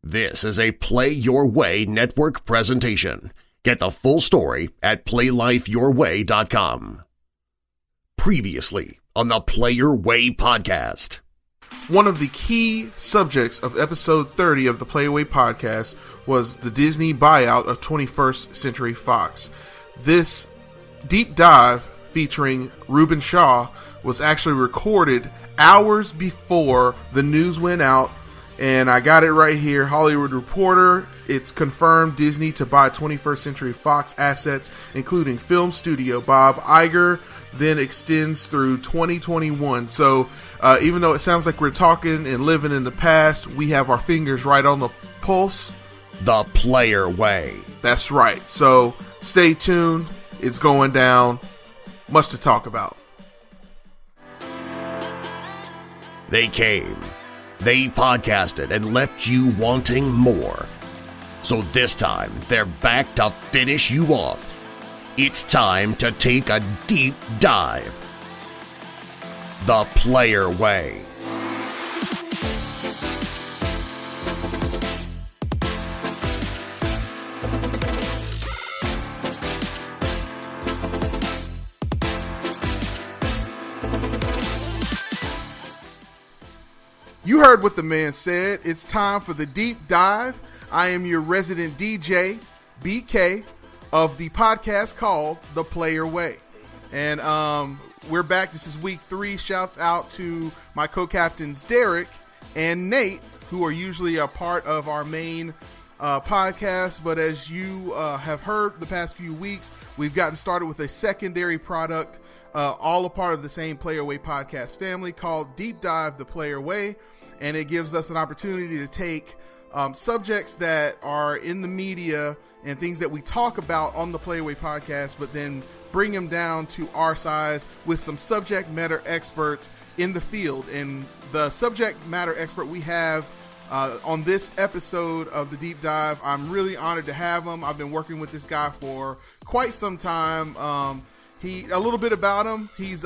This is a Play Your Way network presentation. Get the full story at PlayLifeYourWay.com. Previously on the Play Your Way podcast. One of the key subjects of episode 30 of the Play Your Way podcast was the Disney buyout of 21st Century Fox. This deep dive featuring Reuben Shaw was actually recorded hours before the news went out, and I got it right here. Hollywood Reporter, it's confirmed Disney to buy 21st Century Fox assets, including film studio Bob Iger, then extends through 2021. So even though it sounds like we're talking and living in the past, we have our fingers right on the pulse. The Player Way. That's right. So stay tuned. It's going down. Much to talk about. They came, they podcasted, and left you wanting more. So this time, they're back to finish you off. It's time to take a deep dive. The Player Way. You heard what the man said. It's time for the deep dive. I am your resident DJ, BK, of the podcast called The Player Way. And we're back. This is week 3. Shouts out to my co-captains Derek and Nate, who are usually a part of our main podcast. But as you have heard the past few weeks, we've gotten started with a secondary product, all a part of the same Player Way podcast family, called Deep Dive The Player Way. And it gives us an opportunity to take subjects that are in the media and things that we talk about on the Play Your Way podcast, but then bring them down to our size with some subject matter experts in the field. And the subject matter expert we have on this episode of the Deep Dive, I'm really honored to have him. I've been working with this guy for quite some time. A little bit about him. He's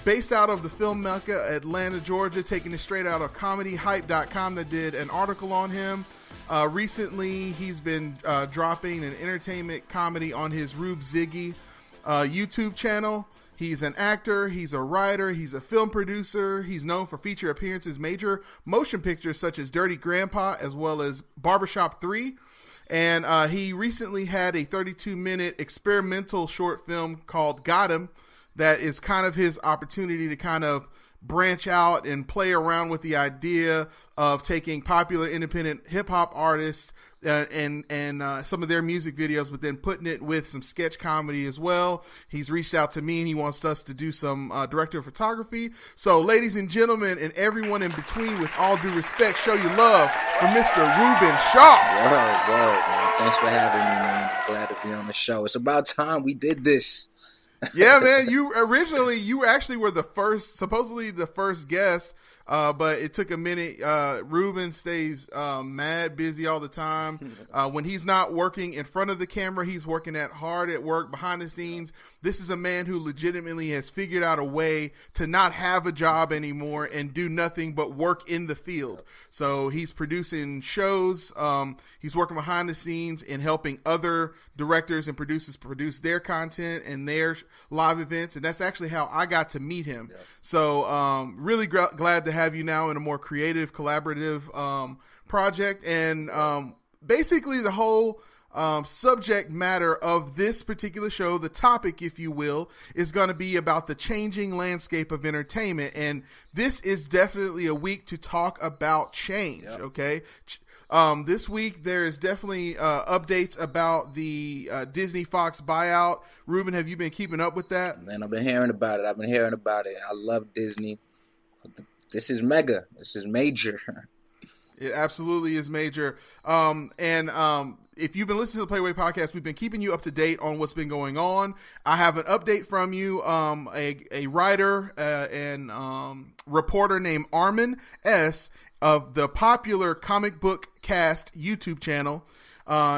based out of the film Mecca, Atlanta, Georgia, taking it straight out of comedyhype.com that did an article on him. Recently, he's been dropping an entertainment comedy on his Reubziggy YouTube channel. He's an actor, he's a writer, he's a film producer. He's known for feature appearances, major motion pictures such as Dirty Grandpa, as well as Barbershop 3. And he recently had a 32-minute experimental short film called Got Him, that is kind of his opportunity to kind of branch out and play around with the idea of taking popular independent hip-hop artists and some of their music videos, but then putting it with some sketch comedy as well. He's reached out to me and he wants us to do some director of photography. So ladies and gentlemen, and everyone in between, with all due respect, show your love for Mr. Reuben Shaw. Whoa, man. Thanks for having me, man. Glad to be on the show. It's about time we did this. Yeah, man. You actually were supposedly the first guest, but it took a minute. Reuben stays mad busy all the time. When he's not working in front of the camera, he's working hard at work behind the scenes. This is a man who legitimately has figured out a way to not have a job anymore and do nothing but work in the field. So he's producing shows. He's working behind the scenes and helping other directors and producers produce their content and their live events. And that's actually how I got to meet him. Yes. So really glad to have you now in a more creative, collaborative project. And basically the whole subject matter of this particular show, the topic, if you will, is going to be about the changing landscape of entertainment. And this is definitely a week to talk about change. Yep. Okay. This week there is definitely updates about the Disney Fox buyout. Reuben, have you been keeping up with that? Man, I've been hearing about it. I love Disney. This is mega. This is major. It absolutely is major. If you've been listening to the Play Your Way podcast, we've been keeping you up to date on what's been going on. I have an update from you. A writer and reporter named Armin S. of the popular Comic Book Cast YouTube channel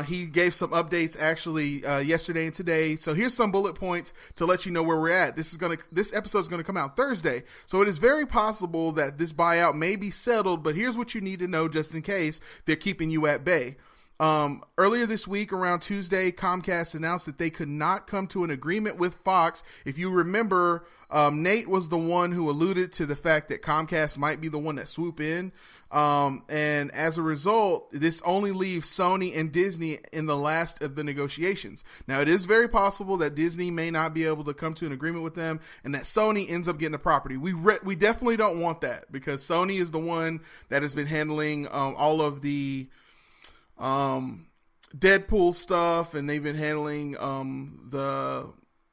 He gave some updates actually yesterday and today. So here's some bullet points to let you know where we're at. This episode is gonna come out Thursday, so it is very possible that this buyout may be settled. But here's what you need to know just in case they're keeping you at bay. Earlier this week, around Tuesday, Comcast announced that they could not come to an agreement with Fox. If you remember, Nate was the one who alluded to the fact that Comcast might be the one that swoop in. And as a result, this only leaves Sony and Disney in the last of the negotiations. Now, it is very possible that Disney may not be able to come to an agreement with them and that Sony ends up getting the property. We definitely don't want that, because Sony is the one that has been handling all of the Deadpool stuff, and they've been handling the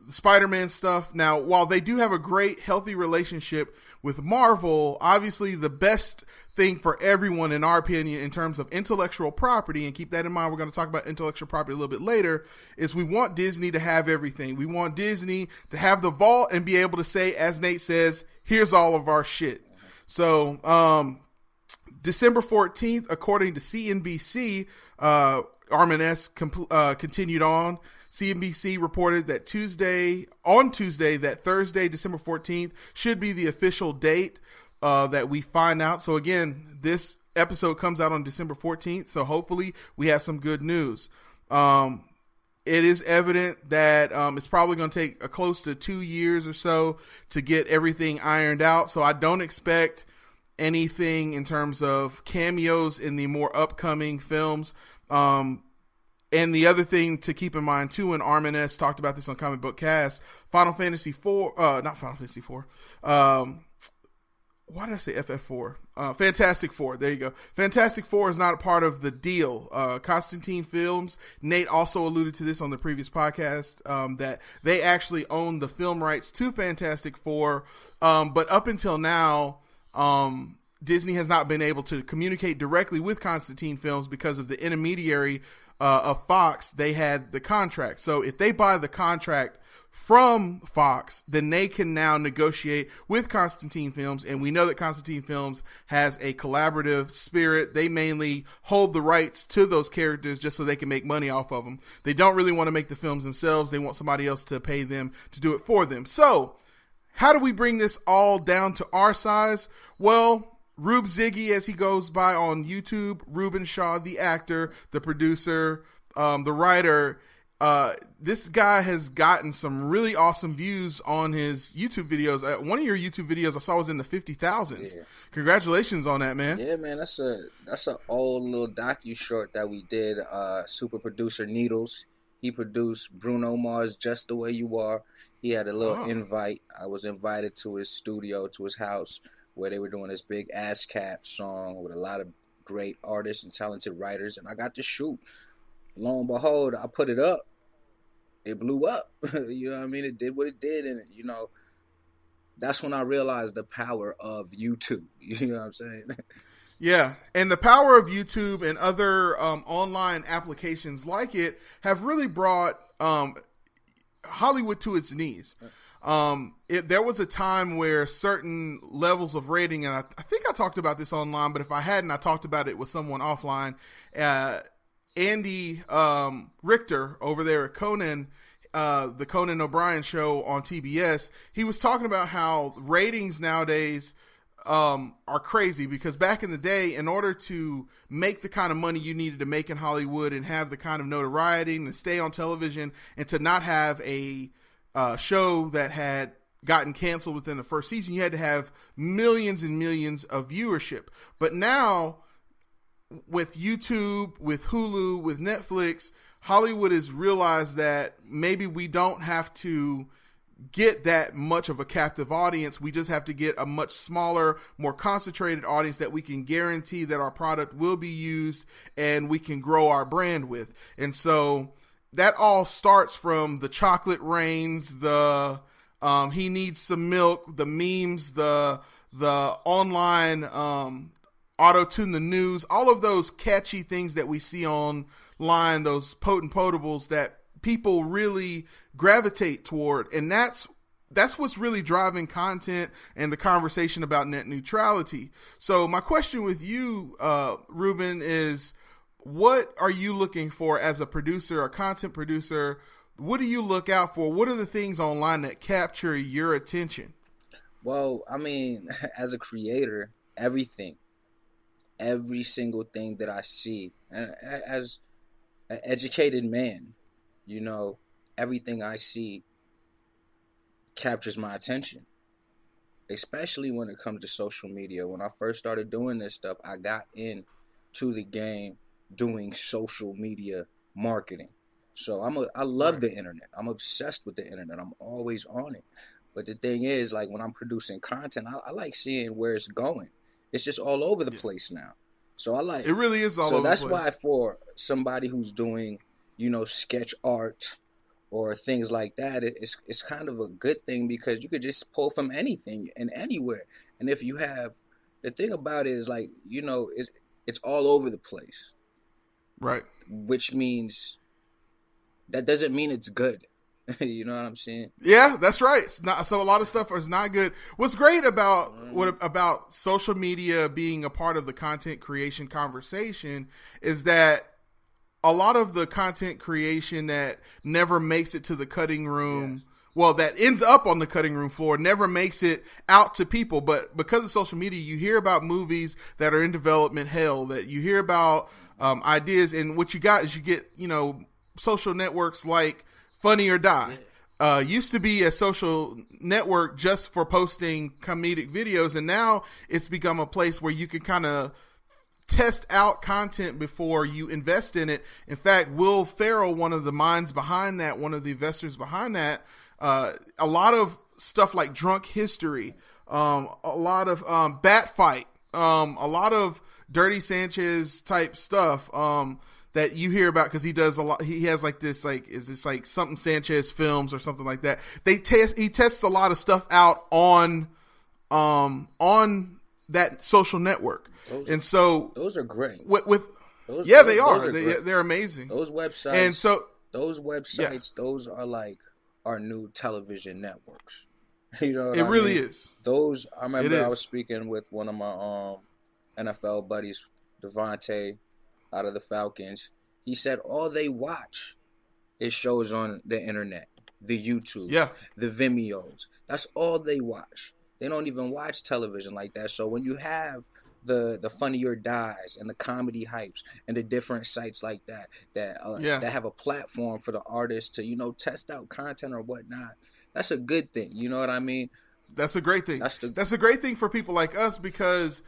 Spider-Man stuff. Now, while they do have a great, healthy relationship with Marvel, obviously the best thing for everyone, in our opinion, in terms of intellectual property, and keep that in mind, we're going to talk about intellectual property a little bit later, is we want Disney to have everything. We want Disney to have the vault and be able to say, as Nate says, here's all of our shit. So, December 14th, according to CNBC, Armin S. continued on. CNBC reported that on Tuesday, that Thursday, December 14th, should be the official date that we find out. So again, this episode comes out on December 14th, so hopefully we have some good news. It is evident that it's probably going to take close to 2 years or so to get everything ironed out, so I don't expect anything in terms of cameos in the more upcoming films. And the other thing to keep in mind too, and Armin S. talked about this on Comic Book Cast, Final Fantasy IV, not Final Fantasy IV, why did I say FF4? Fantastic Four, there you go. Fantastic Four is not a part of the deal. Constantine Films, Nate also alluded to this on the previous podcast, that they actually own the film rights to Fantastic Four, but up until now, Disney has not been able to communicate directly with Constantine Films because of the intermediary of Fox. They had the contract. So if they buy the contract from Fox, then they can now negotiate with Constantine Films. And we know that Constantine Films has a collaborative spirit. They mainly hold the rights to those characters just so they can make money off of them. They don't really want to make the films themselves. They want somebody else to pay them to do it for them. So how do we bring this all down to our size? Well, Reubziggy, as he goes by on YouTube, Reuben Shaw, the actor, the producer, the writer, this guy has gotten some really awesome views on his YouTube videos. One of your YouTube videos I saw was in the 50,000s. Yeah. Congratulations on that, man. Yeah, man, that's a old little docu short that we did. Super producer Needles, he produced Bruno Mars' Just the Way You Are. He had a little invite. I was invited to his studio, to his house, where they were doing this big ASCAP song with a lot of great artists and talented writers, and I got to shoot. Lo and behold, I put it up. It blew up. You know what I mean? It did what it did, and that's when I realized the power of YouTube. You know what I'm saying? Yeah, and the power of YouTube and other online applications like it have really brought Hollywood to its knees. There was a time where certain levels of rating, and I think I talked about this online, but if I hadn't, I talked about it with someone offline. Andy Richter over there at Conan, the Conan O'Brien show on TBS, he was talking about how ratings nowadays are crazy, because back in the day, in order to make the kind of money you needed to make in Hollywood and have the kind of notoriety and stay on television and to not have a show that had gotten canceled within the first season, you had to have millions and millions of viewership. But now, with YouTube, with Hulu, with Netflix, Hollywood has realized that maybe we don't have to get that much of a captive audience. We just have to get a much smaller, more concentrated audience that we can guarantee that our product will be used and we can grow our brand with. And so that all starts from the chocolate rains, the he needs some milk, the memes, the online auto-tune the news, all of those catchy things that we see online, those potables that people really gravitate toward. And that's what's really driving content and the conversation about net neutrality. So my question with you, Reuben, is what are you looking for as a producer, a content producer? What do you look out for? What are the things online that capture your attention? Well, I mean, as a creator, everything, every single thing that I see, and as an educated man, you know, everything I see captures my attention, especially when it comes to social media. When I first started doing this stuff, I got into the game doing social media marketing. So I love the internet. I'm obsessed with the internet. I'm always on it. But the thing is, like when I'm producing content, I like seeing where it's going. It's just all over the place now. So I like it. Really is all over the place. So that's why for somebody who's doing, you know, sketch art or things like that, it's kind of a good thing because you could just pull from anything and anywhere. And if you have, the thing about it is like, you know, it's all over the place. Right. Which means that doesn't mean it's good. You know what I'm saying? Yeah, that's right. It's not, so a lot of stuff is not good. What's great about about social media being a part of the content creation conversation is that a lot of the content creation that never makes it to the cutting room, well, that ends up on the cutting room floor, never makes it out to people. But because of social media, you hear about movies that are in development hell, that you hear about ideas, and what you got is you get, you know, social networks like Funny or Die. Used to be a social network just for posting comedic videos, and now it's become a place where you can kind of test out content before you invest in it. In fact, Will Ferrell, one of the minds behind that, one of the investors behind that, a lot of stuff like Drunk History, a lot of Bat Fight, a lot of Dirty Sanchez type stuff, that you hear about because he does a lot. He has like this, like, is this like something Sanchez Films or something like that? He tests a lot of stuff out on that social network, and so those are great. They are. They're amazing. Those websites, and so those are like our new television networks. You know, it really is. Those I remember I was speaking with one of my NFL buddies, Devontae, out of the Falcons. He said all they watch is shows on the internet, the YouTubes, the Vimeos. That's all they watch. They don't even watch television like that. So when you have the Funny or Dies and the Comedy Hypes and the different sites like that have a platform for the artists to, you know, test out content or whatnot, that's a good thing. You know what I mean? That's a great thing. That's a great thing for people like us because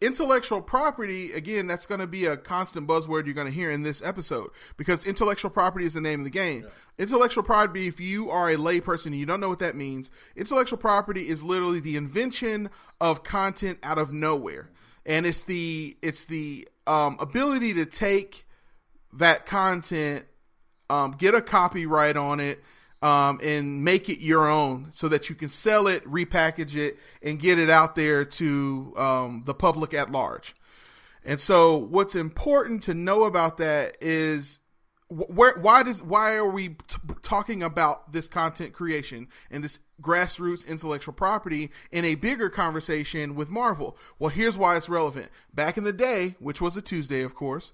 intellectual property, again, that's going to be a constant buzzword you're going to hear in this episode because intellectual property is the name of the game. Yeah. Intellectual property, if you are a lay person and you don't know what that means, intellectual property is literally the invention of content out of nowhere. And it's the ability to take that content, get a copyright on it, and make it your own so that you can sell it, repackage it, and get it out there to the public at large. And so what's important to know about that is why are we talking about this content creation and this grassroots intellectual property in a bigger conversation with Marvel? Well, here's why it's relevant. Back in the day, which was a Tuesday, of course,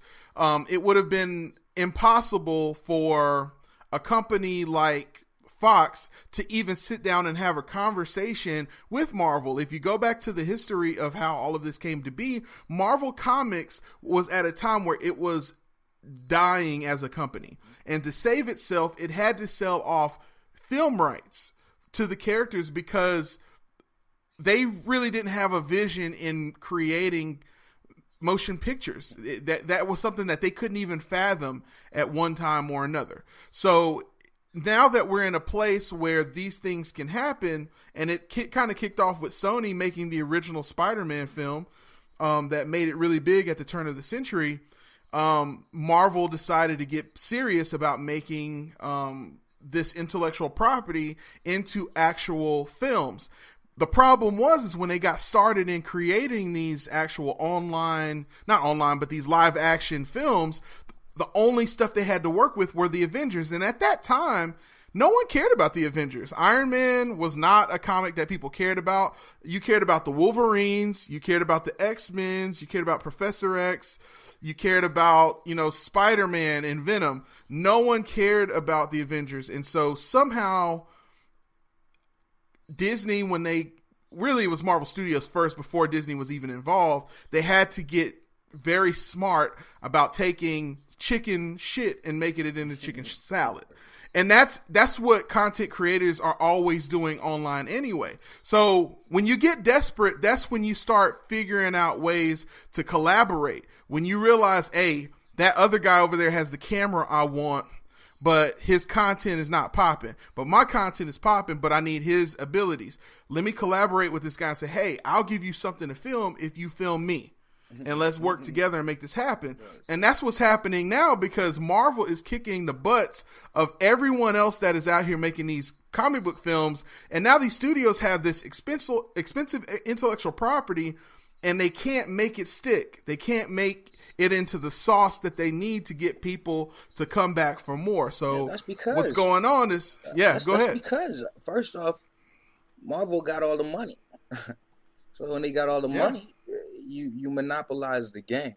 it would have been impossible for a company like Fox to even sit down and have a conversation with Marvel. If you go back to the history of how all of this came to be, Marvel Comics was at a time where it was dying as a company. And to save itself, it had to sell off film rights to the characters because they really didn't have a vision in creating motion pictures. That was something that they couldn't even fathom at one time or another. So now that we're in a place where these things can happen, and it kind of kicked off with Sony making the original Spider-Man film that made it really big at the turn of the century, Marvel decided to get serious about making this intellectual property into actual films. The problem is when they got started in creating these actual these live action films, the only stuff they had to work with were the Avengers. And at that time, no one cared about the Avengers. Iron Man was not a comic that people cared about. You cared about the Wolverines. You cared about the X-Men. You cared about Professor X. You cared about, Spider-Man and Venom. No one cared about the Avengers. And so somehow Disney, when it was Marvel Studios first before Disney was even involved, they had to get very smart about taking chicken shit and making it into chicken salad. And that's what content creators are always doing online anyway. So when you get desperate, that's when you start figuring out ways to collaborate. When you realize, hey, that other guy over there has the camera I want, but his content is not popping. But my content is popping, but I need his abilities. Let me collaborate with this guy and say, hey, I'll give you something to film if you film me. And let's work together and make this happen. And that's what's happening now, because Marvel is kicking the butts of everyone else that is out here making these comic book films. And now these studios have this expensive intellectual property, and they can't make it stick. They can't make it into the sauce that they need to get people to come back for more. So that's because what's going on is, go ahead. That's because, first off, Marvel got all the money. So when they got all the money, you monopolize the game.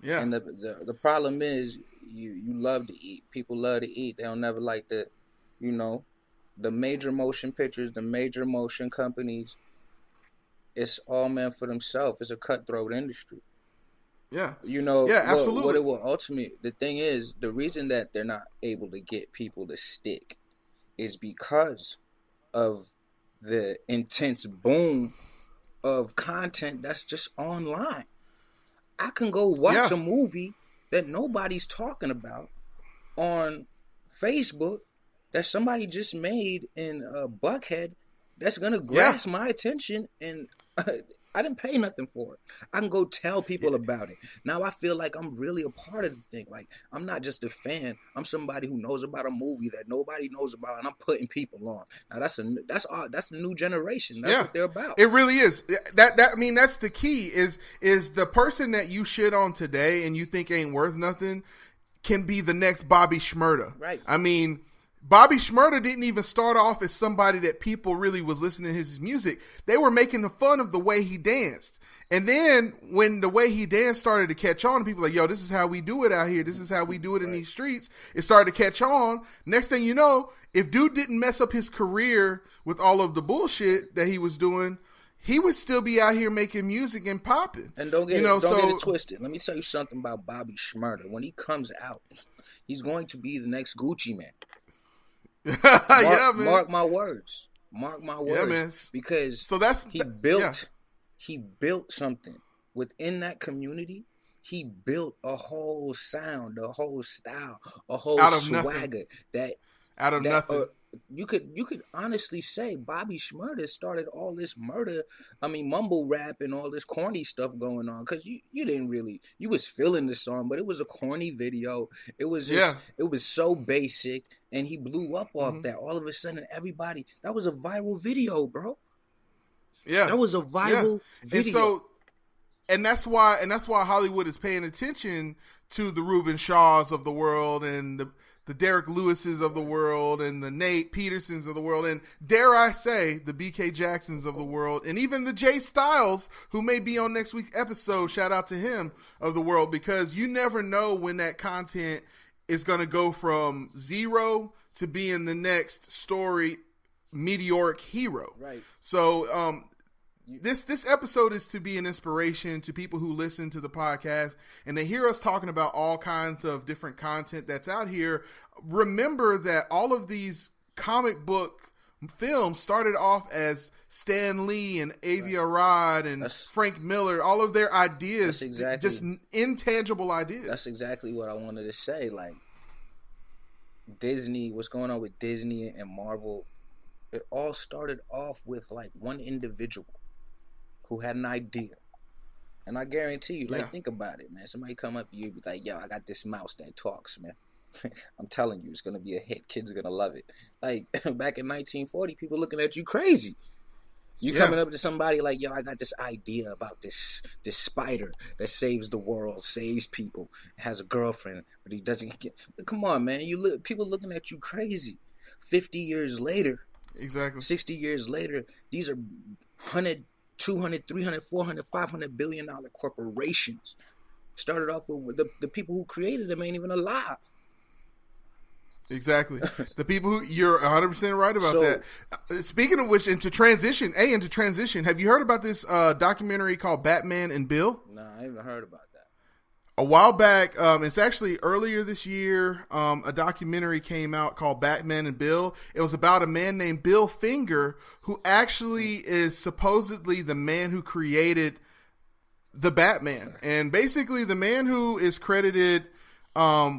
Yeah. And the problem is you love to eat. People love to eat. They'll never like the major motion pictures, the major motion companies. It's all meant for themselves. It's a cutthroat industry. Yeah. Absolutely. What it will ultimately, the thing is, the reason that they're not able to get people to stick is because of the intense boom of content that's just online. I can go watch a movie that nobody's talking about on Facebook that somebody just made in Buckhead that's gonna grasp my attention, and I didn't pay nothing for it. I can go tell people about it. Now I feel like I'm really a part of the thing. Like, I'm not just a fan. I'm somebody who knows about a movie that nobody knows about, and I'm putting people on. Now that's the new generation. That's what they're about. It really is. That's the key. Is the person that you shit on today and you think ain't worth nothing can be the next Bobby Shmurda. Right. I mean, Bobby Shmurda didn't even start off as somebody that people really was listening to his music. They were making fun of the way he danced. And then when the way he danced started to catch on, people were like, yo, this is how we do it out here. This is how we do it in these streets. It started to catch on. Next thing you know, if dude didn't mess up his career with all of the bullshit that he was doing, he would still be out here making music and popping. And don't get it twisted. Let me tell you something about Bobby Shmurda. When he comes out, he's going to be the next Gucci man. Mark my words. Mark my words. Yeah, man. Because he built something within that community. He built a whole sound, a whole style, a whole swagger nothing. You could honestly say Bobby Shmurda started all this mumble rap and all this corny stuff going on, because you didn't really, you was feeling the song, but it was a corny video. It was just it was so basic, and he blew up off that. All of a sudden, everybody, that was a viral video, bro. Yeah, that was a viral video. And that's why Hollywood is paying attention to the Reuben Shaws of the world, and the Derek Lewises of the world, and the Nate Petersons of the world, and dare I say, the BK Jacksons of the world, and even the Jay Styles, who may be on next week's episode, shout out to him, of the world, because you never know when that content is going to go from zero to being the next story meteoric hero. Right. So, This episode is to be an inspiration to people who listen to the podcast and they hear us talking about all kinds of different content that's out here. Remember that all of these comic book films started off as Stan Lee and Avi Arad and Frank Miller, all of their ideas, just intangible ideas. That's exactly what I wanted to say. Like, Disney, what's going on with Disney and Marvel, it all started off with like one individual who had an idea. And I guarantee you, think about it, man. Somebody come up to you and be like, yo, I got this mouse that talks, man. I'm telling you, it's going to be a hit. Kids are going to love it. Like, back in 1940, people looking at you crazy. You coming up to somebody like, yo, I got this idea about this spider that saves the world, saves people, has a girlfriend, but he doesn't get... Come on, man. People looking at you crazy. 50 years later, exactly, 60 years later, these are 100, 200, 300, 400, 500 billion dollar corporations. Started off with the people who created them ain't even alive. exactly. The people who, you're 100% right about So- that. Speaking of which, into transition, have you heard about this documentary called Batman and Bill? Nah, I haven't heard about that. A while back, it's actually earlier this year, a documentary came out called Batman and Bill. It was about a man named Bill Finger, who actually is supposedly the man who created the Batman. And basically the man who is credited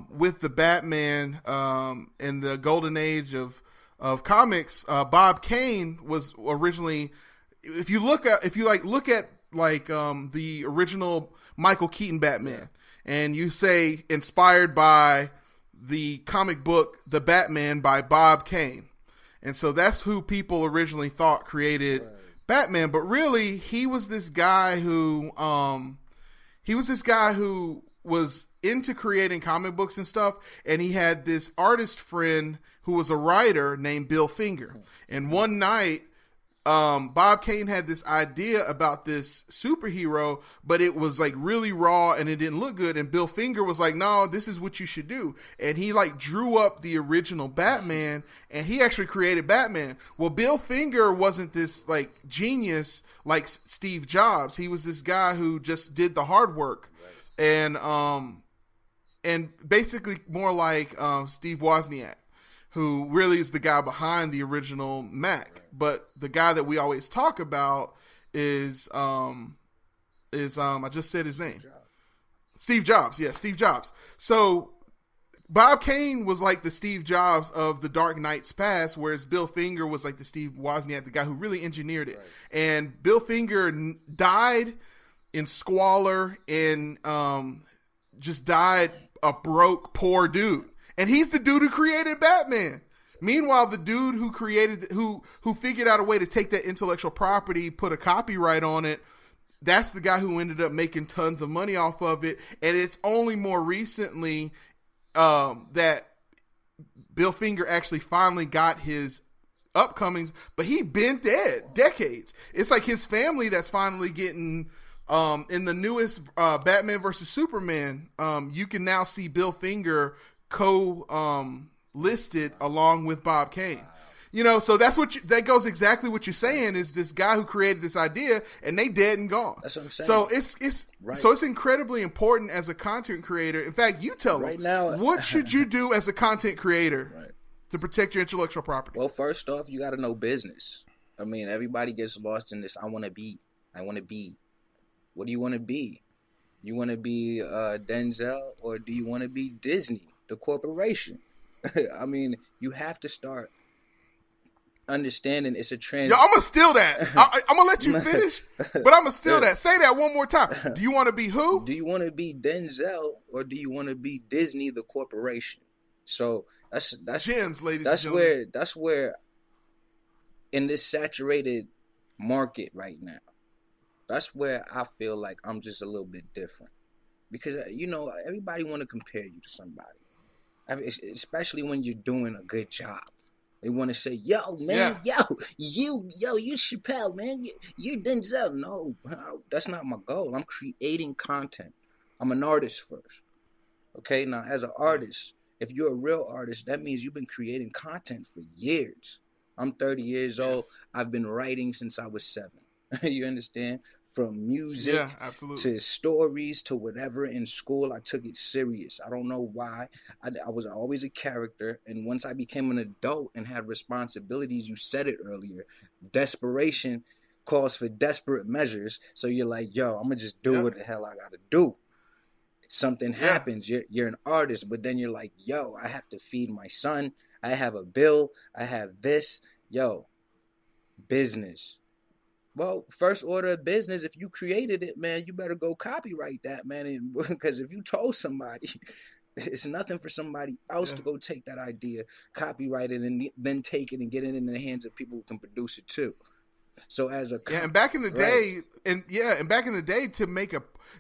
with the Batman in the golden age of comics, Bob Kane, was originally, if you look at the original Michael Keaton Batman, and you say inspired by the comic book The Batman by Bob Kane, and so that's who people originally thought created Batman. But really, he was this guy who was into creating comic books and stuff, and he had this artist friend who was a writer named Bill Finger. And one night, Bob Kane had this idea about this superhero, but it was like really raw and it didn't look good. And Bill Finger was like, no, this is what you should do. And he like drew up the original Batman, and he actually created Batman. Well, Bill Finger wasn't this like genius like Steve Jobs. He was this guy who just did the hard work. And basically more like Steve Wozniak, who really is the guy behind the original Mac. But the guy that we always talk about is I just said his name. Steve Jobs. Yeah, Steve Jobs. So Bob Kane was like the Steve Jobs of the Dark Knight's past, whereas Bill Finger was like the Steve Wozniak, the guy who really engineered it. Right. And Bill Finger died in squalor and just died a broke, poor dude. And he's the dude who created Batman. Meanwhile, the dude who figured out a way to take that intellectual property, put a copyright on it, that's the guy who ended up making tons of money off of it. And it's only more recently that Bill Finger actually finally got his upcomings, but he been dead decades. It's like his family that's finally getting in the newest Batman versus Superman. You can now see Bill Finger listed along with Bob Kane. You know, so that's that goes exactly what you're saying, is this guy who created this idea, and they dead and gone. That's what I'm saying. So it's incredibly important as a content creator. In fact, you tell right them, now, what should you do as a content creator to protect your intellectual property? Well, first off, you got to know business. I mean, everybody gets lost in this. I want to be. What do you want to be? You want to be Denzel, or do you want to be Disney, the corporation? I mean, you have to start understanding it's a trend. Yo, I'm going to steal that. I'm going to let you finish, but I'm going to steal that. Say that one more time. Do you want to be who? Do you want to be Denzel, or do you want to be Disney, the corporation? So that's gems, ladies and gentlemen. That's where in this saturated market right now, that's where I feel like I'm just a little bit different. Because, you know, everybody want to compare you to somebody. I mean, especially when you're doing a good job. They want to say, yo, man, you Chappelle, man, you're Denzel. No, that's not my goal. I'm creating content. I'm an artist first. Okay, now as an artist, if you're a real artist, that means you've been creating content for years. I'm 30 years old. I've been writing since I was 7. You understand? From music to stories to whatever. In school, I took it serious. I don't know why. I was always a character. And once I became an adult and had responsibilities, you said it earlier, desperation calls for desperate measures. So you're like, yo, I'm going to just do what the hell I got to do. Something happens. You're an artist. But then you're like, yo, I have to feed my son. I have a bill. I have this. Yo, business. Well, first order of business, if you created it, man, you better go copyright that, man. Because if you told somebody, it's nothing for somebody else to go take that idea, copyright it, and then take it and get it in the hands of people who can produce it too. So as a and back in the day,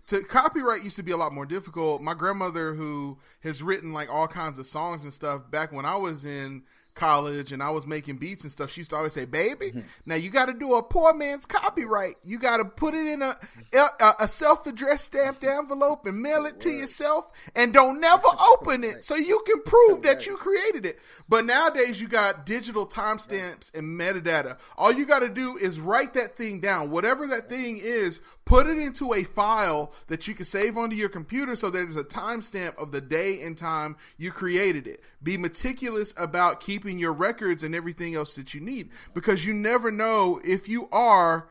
to copyright used to be a lot more difficult. My grandmother, who has written like all kinds of songs and stuff, back when I was in college and I was making beats and stuff, she used to always say, baby, now you got to do a poor man's copyright. You got to put it in a self-addressed stamped envelope and mail it to yourself, and don't never open it so you can prove that you created it. But nowadays you got digital timestamps and metadata. All you got to do is write that thing down. Whatever that thing is, put it into a file that you can save onto your computer so there's a timestamp of the day and time you created it. Be meticulous about keeping your records and everything else that you need, because you never know if you are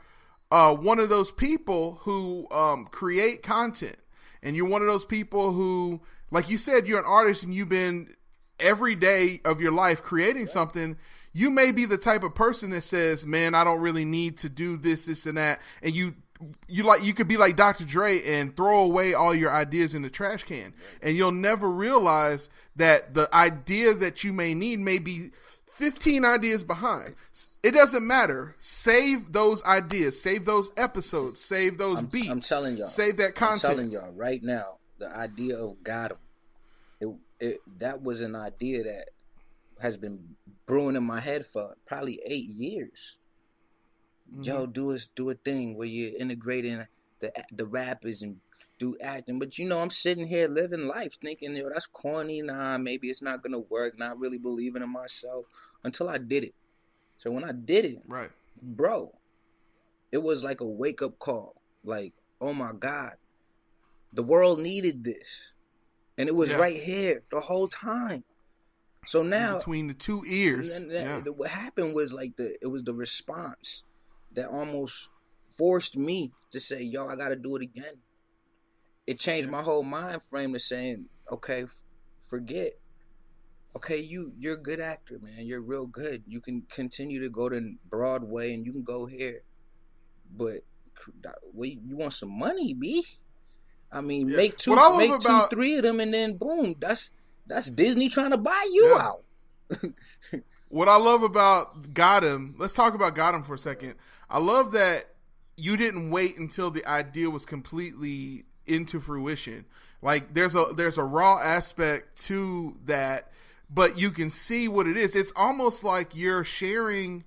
one of those people who create content, and you're one of those people who, like you said, you're an artist and you've been every day of your life creating something. You may be the type of person that says, man, I don't really need to do this and that. And you could be like Dr. Dre and throw away all your ideas in the trash can, and you'll never realize that the idea that you may need may be 15 ideas behind. It doesn't matter. Save those ideas, save those episodes, save those beats. I'm telling y'all. Save that content. I'm telling y'all right now, the idea of Got 'em, that was an idea that has been brewing in my head for probably 8 years. Yo, do a thing where you're integrating the rappers and do acting. But I'm sitting here living life thinking, that's corny. Nah, maybe it's not gonna work. Not really believing in myself until I did it. So when I did it, right, bro, it was like a wake up call. Like, oh my God, the world needed this, and it was right here the whole time. So now between the two ears, what happened was it was the response that almost forced me to say, yo, I got to do it again. It changed my whole mind frame to saying, okay, forget. Okay, you're a good actor, man. You're real good. You can continue to go to Broadway and you can go here. But you want some money, B? I mean, make two, three of them, and then boom, that's Disney trying to buy you out. What I love about Got 'em, let's talk about Got 'em for a second. I love that you didn't wait until the idea was completely into fruition. Like there's a raw aspect to that, but you can see what it is. It's almost like you're sharing.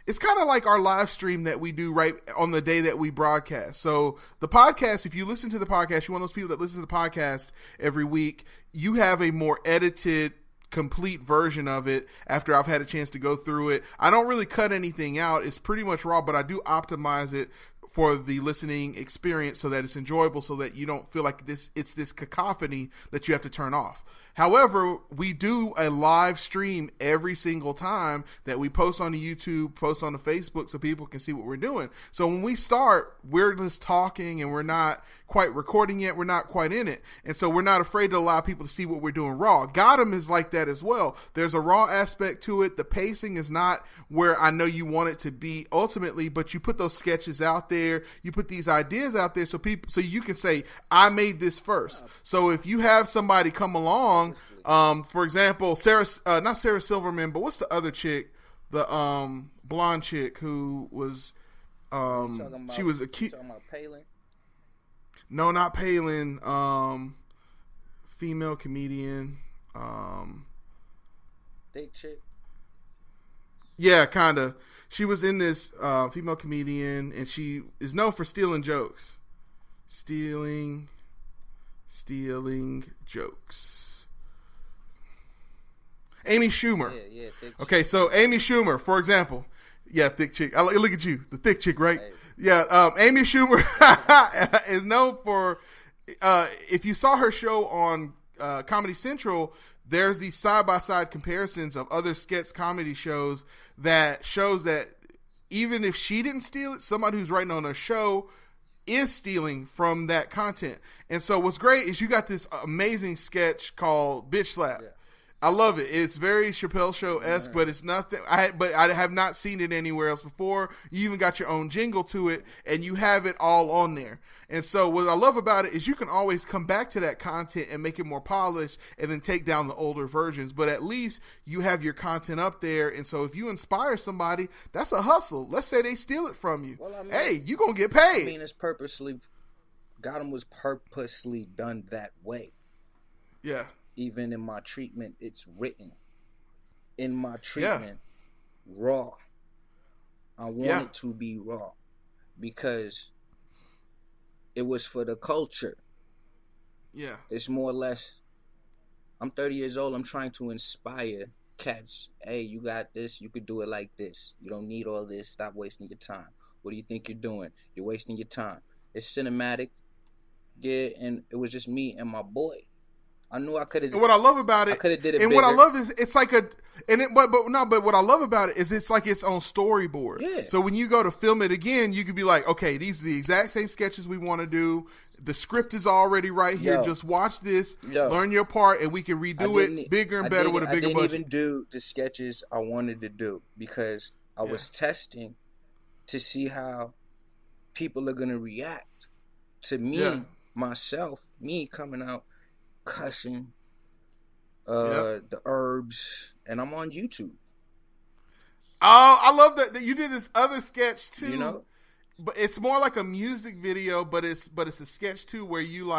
It's kind of like our live stream that we do right on the day that we broadcast. So the podcast, if you listen to the podcast, you're one of those people that listen to the podcast every week, you have a more edited, complete version of it after I've had a chance to go through it. I don't really cut anything out. It's pretty much raw, but I do optimize it for the listening experience so that it's enjoyable, so that you don't feel like it's this cacophony that you have to turn off. However, we do a live stream every single time that we post on the YouTube, post on the Facebook, so people can see what we're doing. So when we start, we're just talking and we're not quite recording yet. We're not quite in it. And so we're not afraid to allow people to see what we're doing raw. Got 'em is like that as well. There's a raw aspect to it. The pacing is not where I know you want it to be ultimately, but you put those sketches out there. You put these ideas out there so you can say, I made this first. So if you have somebody come along, for example, not Sarah Silverman, but what's the other chick? The blonde chick who was she was a kid. Talking about Palin? No, not Palin. Female comedian. Thick chick. Yeah, kind of. She was in this female comedian, and she is known for stealing jokes. Stealing jokes. Amy Schumer. Yeah, thick chick. Okay, so Amy Schumer, for example. Yeah, thick chick. Look at you, the thick chick, right? Hey. Yeah, Amy Schumer is known for, if you saw her show on Comedy Central, there's these side-by-side comparisons of other sketch comedy shows that shows that even if she didn't steal it, somebody who's writing on a show is stealing from that content. And so what's great is you got this amazing sketch called Bitch Slap. Yeah. I love it. It's very Chappelle Show-esque, but it's nothing. But I have not seen it anywhere else before. You even got your own jingle to it, and you have it all on there. And so what I love about it is you can always come back to that content and make it more polished and then take down the older versions. But at least you have your content up there. And so if you inspire somebody, that's a hustle. Let's say they steal it from you. Well, hey, you're going to get paid. I mean, it's purposely, Got 'em was purposely done that way. Yeah. Even in my treatment, it's written. in my treatment raw. I want it to be raw because it was for the culture. Yeah. It's more or less, I'm 30 years old. I'm trying to inspire cats. Hey, you got this. You could do it like this. You don't need all this. Stop wasting your time. What do you think you're doing? You're wasting your time. It's cinematic. Yeah, and it was just me and my boy. I knew I could have. And what I love about it, I could have did it. And bigger. what I love is it's like but what I love about it is it's like its own storyboard. Yeah. So when you go to film it again, you could be like, okay, these are the exact same sketches we want to do. The script is already right here. Just watch this, learn your part, and we can redo it bigger and better with a bigger budget. I didn't even do the sketches I wanted to do because I was testing to see how people are gonna react to me, myself, me coming out cussing, the herbs, and I'm on YouTube. Oh, I love that you did this other sketch too. You know, but it's more like a music video, but it's a sketch too where you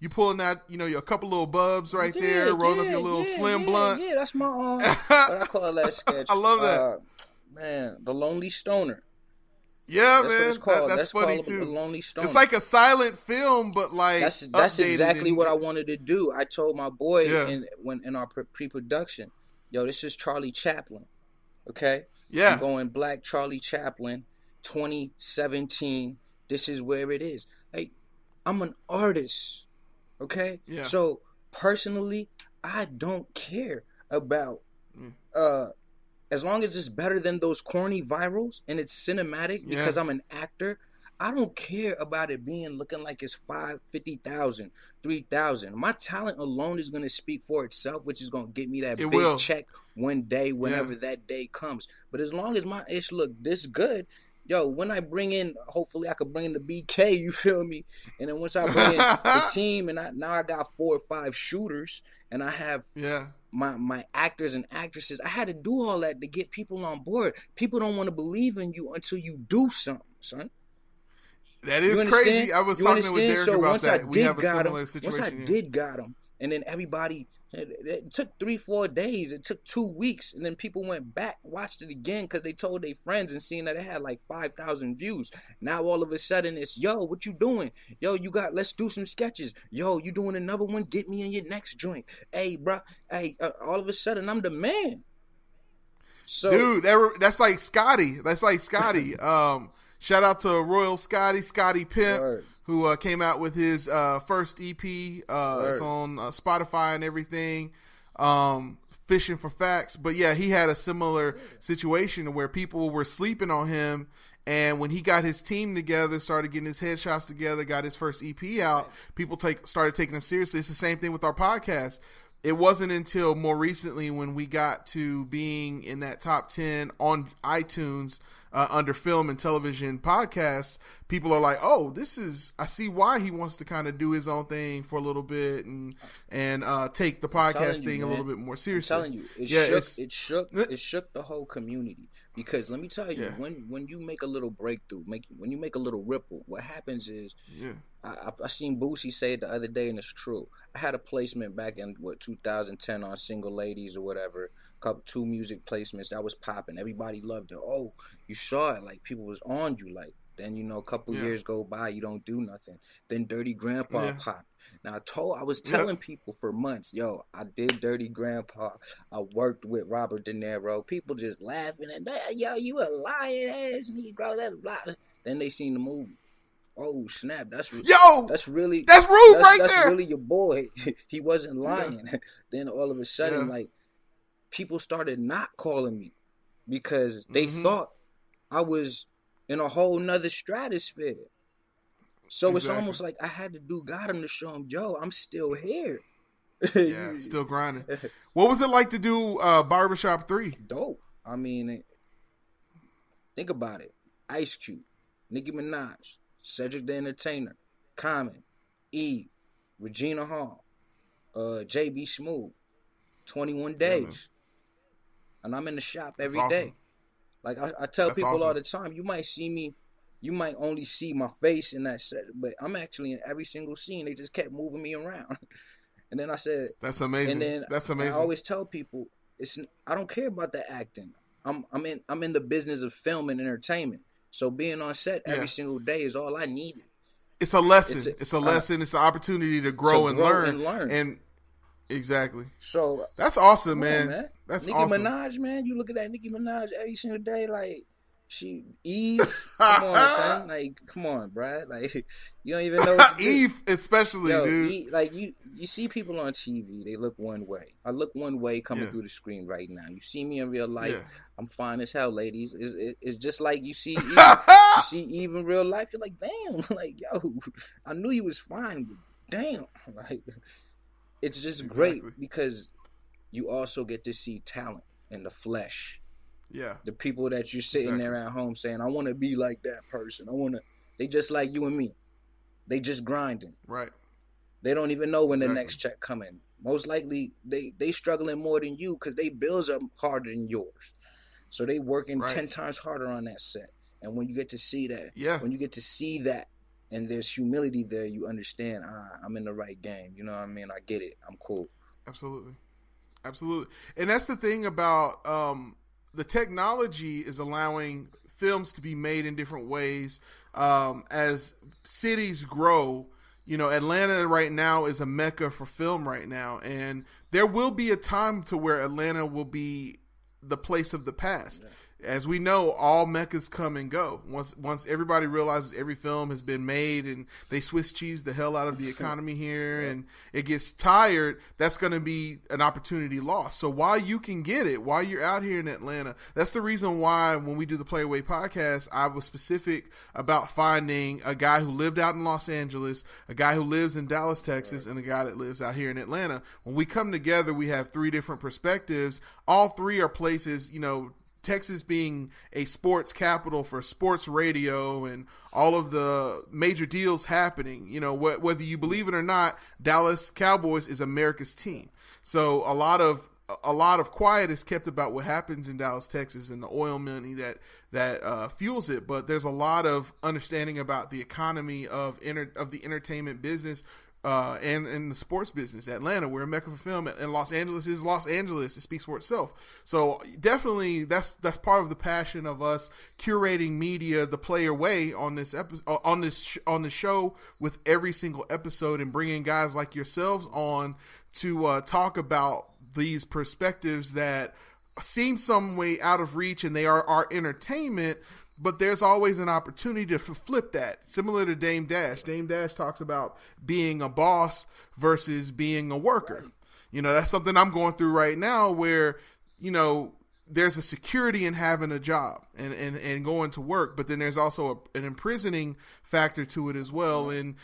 pulling out a couple little bubs right there, rolling up your little slim blunt. Yeah, that's my what I call that sketch. I love that. Man, the Lonely Stoner. Yeah, that's man, what it's called. That's funny called too. The Lonely Stoner. It's like a silent film, but like that's exactly what I wanted to do. I told my boy in our pre-production, yo, this is Charlie Chaplin, okay? Yeah, I'm going Black Charlie Chaplin, 2017. This is where it is. Hey, I'm an artist, okay? Yeah. So personally, I don't care about as long as it's better than those corny virals and it's cinematic because I'm an actor, I don't care about it looking like it's 50,000, 3,000. My talent alone is going to speak for itself, which is going to get me that big check one day, whenever that day comes. But as long as my ish look this good, yo, when I bring in, hopefully I could bring in the BK, you feel me? And then once I bring in the team and now I got 4 or 5 shooters and I have my actors and actresses, I had to do all that to get people on board. People don't want to believe in you until you do something, son. That is crazy. I was talking with Derek about that. We have a similar situation. Once I did got him, and then everybody, it took 3-4 days. It took 2 weeks, and then people went back, watched it again because they told their friends and seen that it had like 5,000 views. Now all of a sudden it's, yo, what you doing? Yo, let's do some sketches. Yo, you doing another one? Get me in your next joint. Hey, bro. Hey, all of a sudden I'm the man. So, dude, that's like Scotty. Shout out to Royal Scotty Pimp, who came out with his first EP. It's on Spotify and everything. Fishing for Facts. But yeah, he had a similar situation where people were sleeping on him. And when he got his team together, started getting his headshots together, got his first EP out, people started taking him seriously. It's the same thing with our podcast. It wasn't until more recently when we got to being in that top 10 on iTunes under film and television podcasts, people are like, oh, I see why he wants to kind of do his own thing for a little bit and take the podcast thing a little bit more seriously. I'm telling you, it shook the whole community. Because let me tell you, when you make a little breakthrough, when you make a little ripple, what happens is, I seen Boosie say it the other day, and it's true. I had a placement back in 2010 on Single Ladies or whatever, 2 music placements that was popping. Everybody loved it. Oh, you saw it, like people was on you, like. Then a couple years go by, you don't do nothing. Then Dirty Grandpa popped. Now I was telling people for months, yo, I did Dirty Grandpa. I worked with Robert De Niro. People just laughing at that. Yo, you a lying ass Negro. That's blah. Then they seen the movie. Oh snap! That's really Rube right there. That's really your boy. He wasn't lying. Then all of a sudden, like people started not calling me because they thought I was in a whole nother stratosphere. So it's almost like I had to do Gotham to show him, yo, I'm still here. Still grinding. What was it like to do Barbershop 3? Dope. I mean, think about it. Ice Cube, Nicki Minaj, Cedric the Entertainer, Common, Eve, Regina Hall, JB Smooth, 21 Days. And I'm in the shop every day. Like I tell people all the time, you might see me, you might only see my face in that set, but I'm actually in every single scene. They just kept moving me around. And then I said, that's amazing. And then that's amazing. I always tell people, I don't care about the acting. I'm in the business of film and entertainment. So being on set every single day is all I needed. It's a lesson. It's a lesson. It's an opportunity to grow and learn. And exactly. So that's awesome, man. That's Nicki awesome. Minaj, man. You look at that Nicki Minaj every single day, like Eve. Come on, son. Like, come on, bruh. Like, you don't even know what to do. Eve, especially, dude. You see people on TV, they look one way. I look one way coming through the screen right now. You see me in real life, I'm fine as hell, ladies. It's just like you see Eve, you see Eve in real life. You're like, damn, like, yo, I knew you was fine, but damn, like, it's just great because you also get to see talent in the flesh. Yeah. The people that you're sitting there at home saying, I want to be like that person. They just like you and me. They just grinding. Right. They don't even know when the next check coming. Most likely, they struggling more than you because they bills are harder than yours. So they working 10 times harder on that set. And when you get to see that, when you get to see that, and there's humility there, you understand, I'm in the right game. You know what I mean? I get it. I'm cool. Absolutely. And that's the thing about the technology is allowing films to be made in different ways. As cities grow, Atlanta right now is a mecca for film right now. And there will be a time to where Atlanta will be the place of the past. Yeah. As we know, all meccas come and go. Once everybody realizes every film has been made and they Swiss cheese the hell out of the economy here and it gets tired, that's going to be an opportunity lost. So while you can get it, while you're out here in Atlanta, that's the reason why when we do the Play Away podcast, I was specific about finding a guy who lived out in Los Angeles, a guy who lives in Dallas, Texas, and a guy that lives out here in Atlanta. When we come together, we have three different perspectives. All three are places, Texas being a sports capital for sports radio and all of the major deals happening, whether you believe it or not, Dallas Cowboys is America's team. So a lot of quiet is kept about what happens in Dallas, Texas, and the oil money that fuels it. But there's a lot of understanding about the economy of the entertainment business. And in the sports business. Atlanta, we're a mecca for film, and Los Angeles is Los Angeles. It speaks for itself. So definitely, that's part of the passion of us curating media the Player Way on this on the show with every single episode, and bringing guys like yourselves on to talk about these perspectives that seem some way out of reach, and they are our entertainment. But there's always an opportunity to flip that. Similar to Dame Dash. Dame Dash talks about being a boss versus being a worker. That's something I'm going through right now where, there's a security in having a job and going to work. But then there's also an imprisoning factor to it as well. And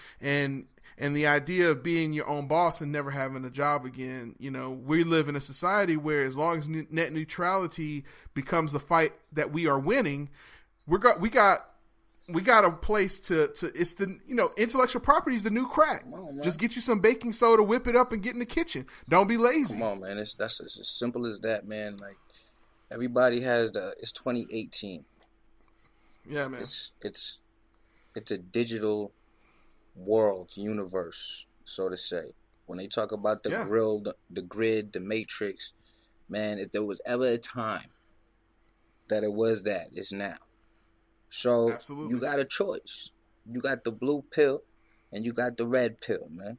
the idea of being your own boss and never having a job again. We live in a society where as long as net neutrality becomes the fight that we are winning, we got a place to it's the intellectual property is the new crack. On, just get you some baking soda, whip it up, and get in the kitchen. Don't be lazy. Come on, man. That's as simple as that, man. Like everybody has it's 2018. Yeah, man. It's a digital world, universe, so to say. When they talk about the grill, the grid, the matrix, man, if there was ever a time that it was that, it's now. So absolutely. You got a choice. You got the blue pill and you got the red pill, man.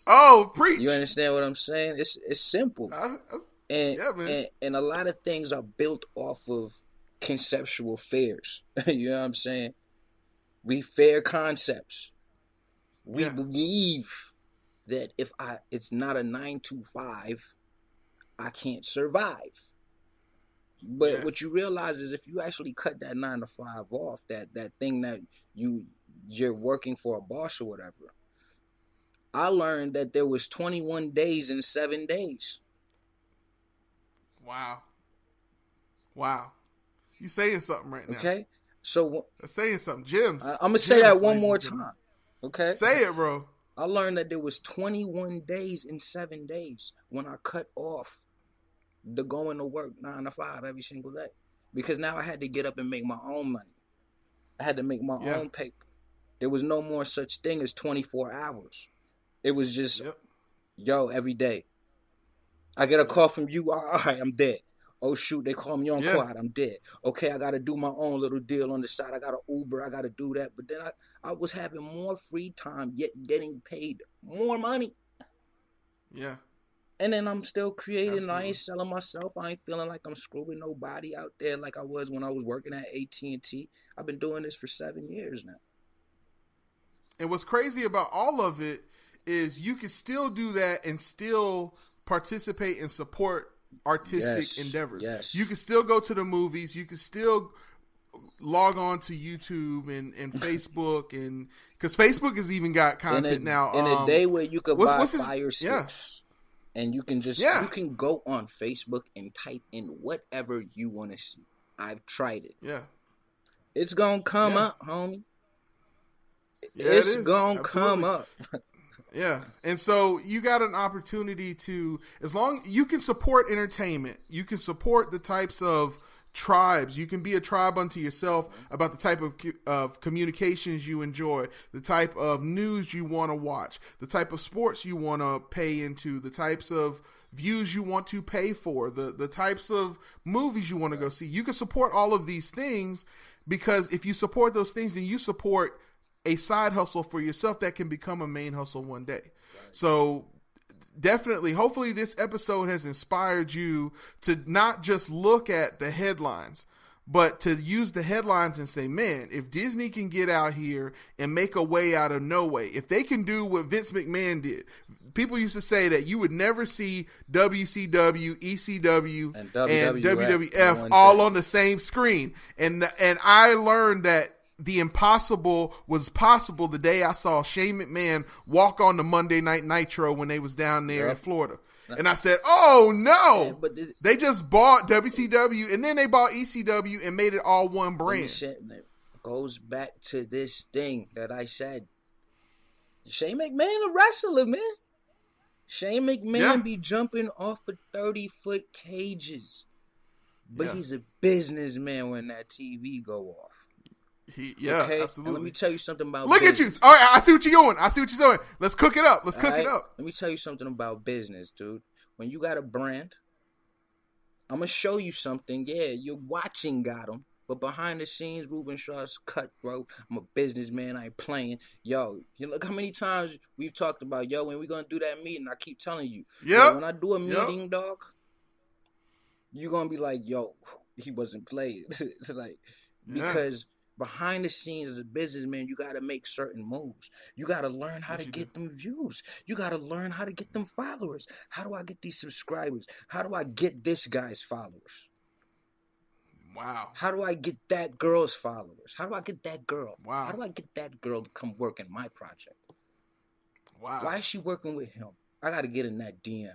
Oh, preach. You understand what I'm saying? It's simple. And a lot of things are built off of conceptual fears. You know what I'm saying? We fear concepts. We believe that if it's not a 9 to 5, I can't survive. But what you realize is if you actually cut that 9 to 5 off, that thing that you're working for a boss or whatever, I learned that there was 21 days in 7 days. Wow. You saying something right now. Okay? So saying something, Jims. I'm going to say that one more time. Okay? Say it, bro. I learned that there was 21 days in 7 days when I cut off the going to work 9 to 5 every single day, because now I had to get up and make my own money. I had to make my own paper. There was no more such thing as 24 hours. It was just, every day. I get a call from you. All right, I'm dead. Oh shoot, they call me on quad. I'm dead. Okay, I got to do my own little deal on the side. I got to Uber. I got to do that. But then I was having more free time, yet getting paid more money. Yeah. And then I'm still creating. Absolutely. I ain't selling myself. I ain't feeling like I'm screwing nobody out there like I was when I was working at AT&T. I've been doing this for 7 years now. And what's crazy about all of it is you can still do that and still participate and support artistic endeavors. Yes. You can still go to the movies. You can still log on to YouTube and Facebook, and because Facebook has even got content now. In a day where you could buy fire sticks, and you can just you can go on Facebook and type in whatever you want to see. I've tried it. Yeah, it's gonna come up, homie. Yeah, it's gonna come up. Yeah, and so you got an opportunity to, as long you can support entertainment, you can support the types of tribes. You can be a tribe unto yourself about the type of communications you enjoy, the type of news you want to watch, the type of sports you want to pay into, the types of views you want to pay for, the types of movies you want to go see. You can support all of these things, because if you support those things, then you support a side hustle for yourself that can become a main hustle one day. Right. So definitely, hopefully this episode has inspired you to not just look at the headlines, but to use the headlines and say, man, if Disney can get out here and make a way out of no way, if they can do what Vince McMahon did. People used to say that you would never see WCW, ECW, and WWF all on the same screen. And I learned that the impossible was possible the day I saw Shane McMahon walk on the Monday Night Nitro when they was down there in Florida. And I said, oh no, but they just bought WCW and then they bought ECW and made it all one brand. It goes back to this thing that I said. Shane McMahon a wrestler, man. Shane McMahon be jumping off of 30-foot cages. But he's a businessman when that TV go off. Absolutely. And let me tell you something about Look business. at you. All right, I see what you're doing. Let's cook it up. Let me tell you something about business, dude. When you got a brand, I'm going to show you something. Yeah, you're watching got him. But behind the scenes, Reuben Shaw's cutthroat. I'm a businessman. I ain't playing. Yo, you look how many times we've talked about, when we going to do that meeting, I keep telling you. When I do a meeting, dog, you're going to be like, yo, he wasn't playing. Because behind the scenes as a businessman, you got to make certain moves. You got to learn how to get them views. You got to learn how to get them followers. How do I get these subscribers? How do I get this guy's followers? Wow. How do I get that girl's followers? How do I get that girl? Wow. How do I get that girl to come work in my project? Wow. Why is she working with him? I got to get in that DM.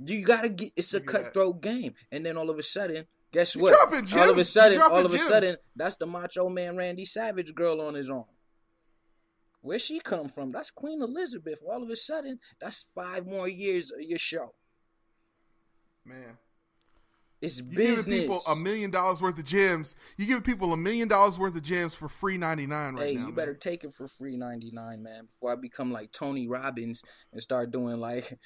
You got to get, it's a cutthroat game. And then all of a sudden, guess what? All of a sudden, that's the Macho Man Randy Savage girl on his arm. Where she come from? That's Queen Elizabeth. All of a sudden, that's 5 more years of your show. Man. It's you business. Giving people $1 million worth of gems. You give people $1 million worth of gems for free 99 right now. Hey, you better take it for free 99, man. Before I become like Tony Robbins and start doing like.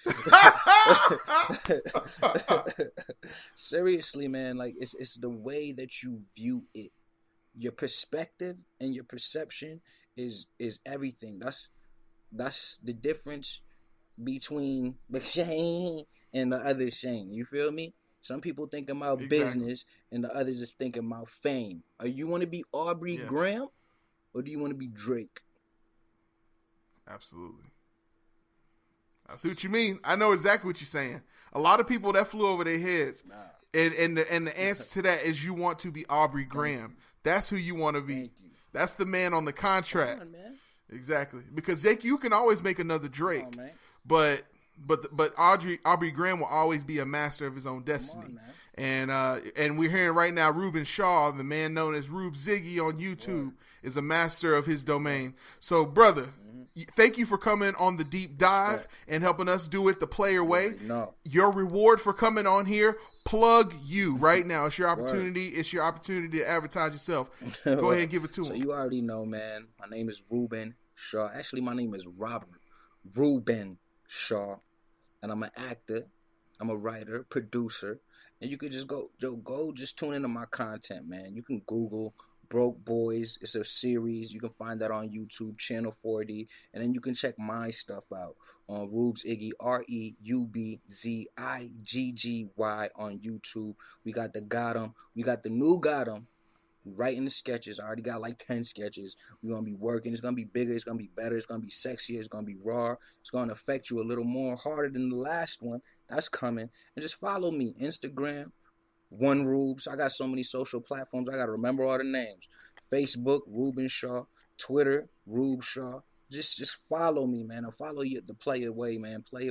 Seriously, man. Like it's the way that you view it. Your perspective and your perception is everything. That's the difference between the Shane and the other Shane. You feel me? Some people thinking about business, and the others is thinking about fame. Are you want to be Aubrey Graham, or do you want to be Drake? Absolutely. I see what you mean. I know exactly what you're saying. A lot of people that flew over their heads, and the answer to that is you want to be Aubrey Graham. That's who you want to be. That's the man on the contract. Come on, man. Exactly, because Jake, you can always make another Drake, but Aubrey Graham will always be a master of his own destiny. And we're hearing right now Reuben Shaw, the man known as Reubziggy on YouTube, is a master of his domain. So, brother, thank you for coming on the deep dive and helping us do it the player way. Your reward for coming on here, plug you right now. It's your opportunity. It's your opportunity to advertise yourself. Go ahead and give it to him. So you already know, man. My name is Reuben Shaw. Actually, my name is Reuben Shaw. and I'm an actor. I'm a writer, producer, and you could just go just tune into my content, man. You can Google Broke Boys. It's a series. You can find that on YouTube, Channel 40, and then you can check my stuff out on Reubziggy, Reubziggy on YouTube. We got the Gotham. We got the new Gotham. Writing the sketches. I already got like 10 sketches. We're going to be working. It's going to be bigger. It's going to be better. It's going to be sexier. It's going to be raw. It's going to affect you a little more harder than the last one. That's coming. And just follow me. Instagram, One Reubs. I got so many social platforms. I got to remember all the names. Facebook, Reuben Shaw. Twitter, Reuben Shaw. Just follow me, man. I'll follow you at the Play Away, man. Play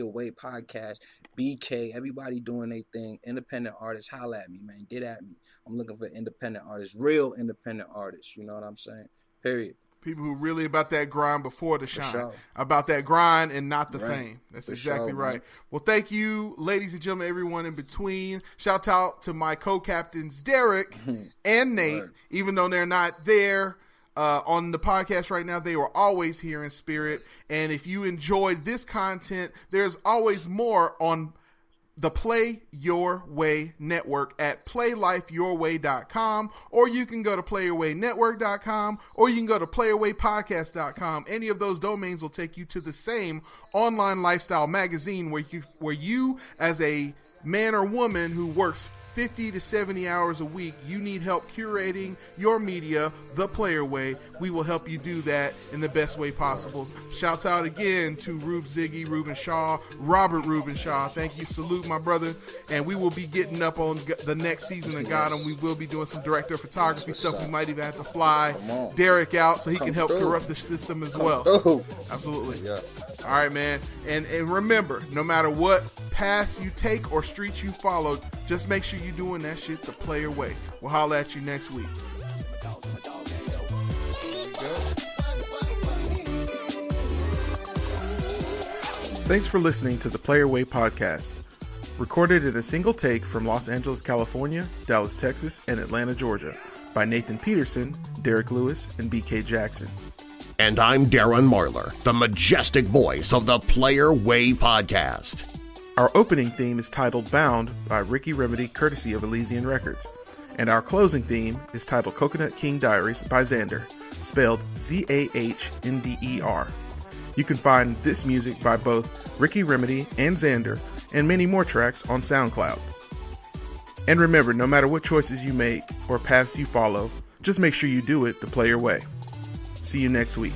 Away podcast, BK, everybody doing their thing. Independent artists, holla at me, man. Get at me. I'm looking for independent artists, real independent artists. You know what I'm saying? Period. People who really about that grind before the shine. Sure. About that grind and not the Right. fame. That's For exactly sure, right. man. Well, thank you, ladies and gentlemen, everyone in between. Shout out to my co-captains, Derek and Nate. Word. Even though they're not there on the podcast right now, they were always here in spirit. And if you enjoyed this content, there's always more on the Play Your Way Network at playlifeyourway.com, or you can go to playyourwaynetwork.com, or you can go to playyourwaypodcast.com. Any of those domains will take you to the same online lifestyle magazine where you as a man or woman who works 50 to 70 hours a week, you need help curating your media the Player Way. We will help you do that in the best way possible. Shouts out again to Reubziggy, Reuben Shaw, Robert Reuben Shaw. Thank you. Salute, my brother. And we will be getting up on the next season of Gotham. We will be doing some director of photography stuff. We might even have to fly Derek out so he can help corrupt the system as well. Absolutely. Yeah. All right, man. And remember, no matter what paths you take or streets you follow, just make sure you're doing that shit the Player Way. We'll holler at you next week. Thanks for listening to the Player Way podcast. Recorded in a single take from Los Angeles, California, Dallas, Texas, and Atlanta, Georgia, by Nathan Peterson, Derek Lewis, and BK Jackson. And I'm Darren Marlar, the majestic voice of the Player Way podcast. Our opening theme is titled Bound by Ricky Remedy, courtesy of Elysian Records. And our closing theme is titled Coconut King Diaries by Xander, spelled Zahnder. You can find this music by both Ricky Remedy and Xander, and many more tracks on SoundCloud. And remember, no matter what choices you make or paths you follow, just make sure you do it the Player Way. See you next week.